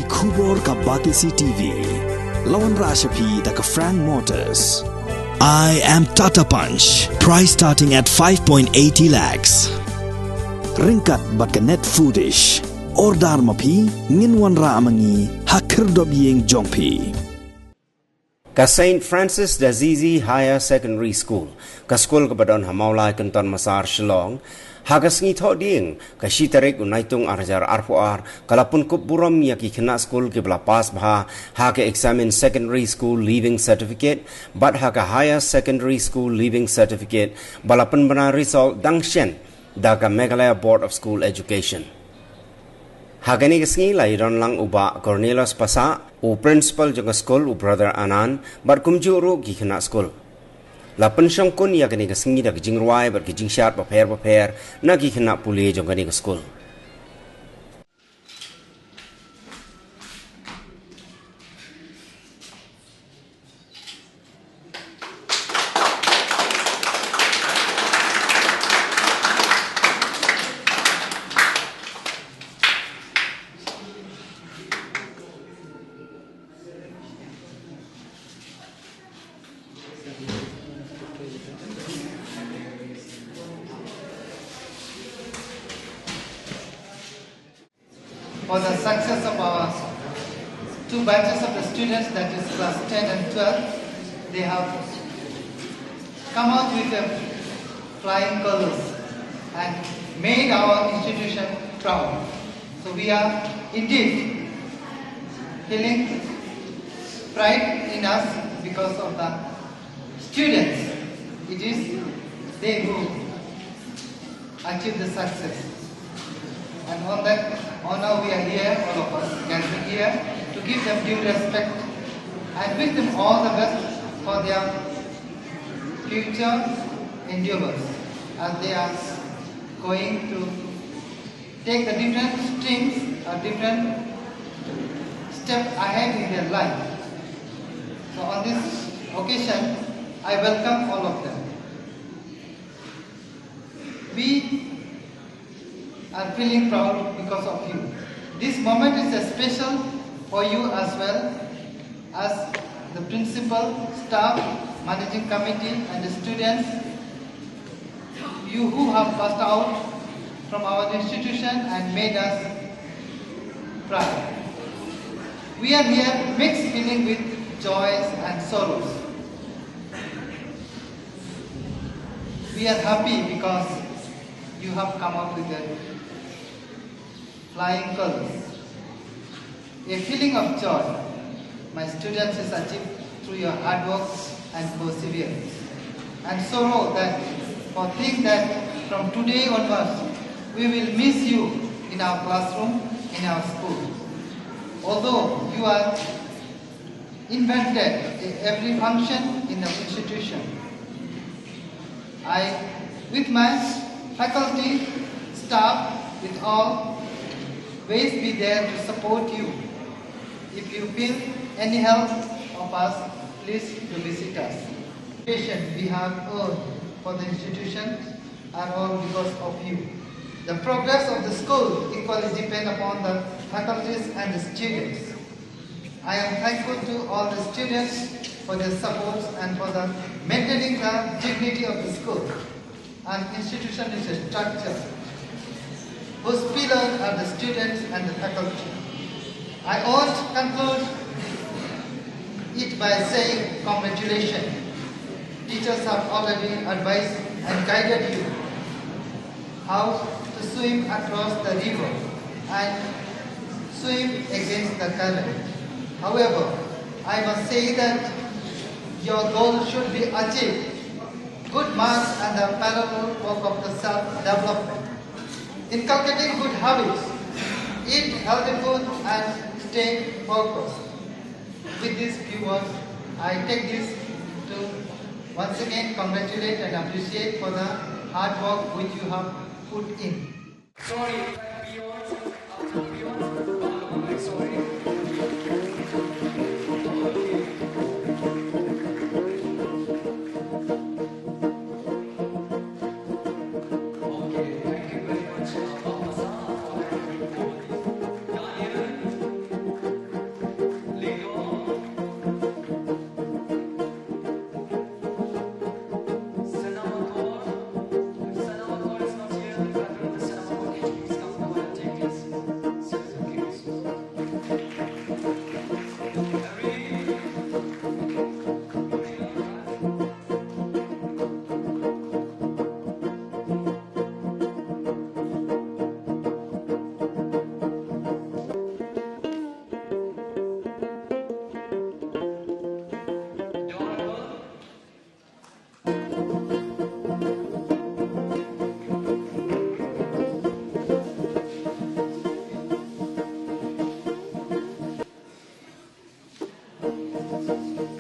Kubor ka Batisi TV. Lawan Rashapi da ka Frank Motors. I am Tata Punch. Price starting at 5.80 lakhs. Ringkat bat ka net foodish. Ordar mapi nginwan ra amangi hakir dobyeng jongpi. Ka St. Francis d'Assisi Higher Secondary School, ka school ka badon hamaulay kanton Masar Shillong, hagas ngi tho ding ka shitarik unaitung arjar arpuar kalapun kup Burom yaki kena school ke bla pass bha ha ke examine secondary school leaving certificate but ha ka higher secondary school leaving certificate balapun bana result dangshen da ka Meghalaya Board of School Education. Hagani kasngi lai ron lang uba Cornelius Pasa u principal jong school u brother Anan bar kumjuru gi kena school. La pensyong kun ya gani kasngi da gijing ruai bar gijing syat paper na gi kena Pule jong gani school. For the success of our two batches of the students, that is class 10 and 12, they have come out with a flying colors and made our institution proud. So we are indeed feeling pride in us because of the students. It is they who achieve the success. And on that honor we are here, all of us gathered here, to give them due respect and wish them all the best for their future endeavors as they are going to take the different streams or different steps ahead in their life. So on this occasion, I welcome all of them. We are feeling proud because of you. This moment is a special for you as well as the principal, staff, managing committee and the students, you who have passed out from our institution and made us proud. We are here mixed feeling with joys and sorrows. We are happy because you have come up with a flying colors. A feeling of joy my students is achieved through your hard work and perseverance. And sorrow that for think that from today onwards we will miss you in our classroom, in our school. Although you are invented in every function in the institution, I, with my faculty, staff, with all, always be there to support you. If you feel any help of us, please to visit us. We have earned for the institution are all because of you. The progress of the school equally depends upon the faculties and the students. I am thankful to all the students for their support and for the maintaining the dignity of the school. An institution is a structure whose pillars are the students and the faculty. I want to conclude it by saying congratulations. Teachers have already advised and guided you how to swim across the river and swim against the current. However, I must say that your goal should be achieved. Good marks and the parallel work of the self-development. Inculcating good habits, eat healthy food and stay focused. With these few words, I take this to once again congratulate and appreciate for the hard work which you have put in. Sorry, Yes.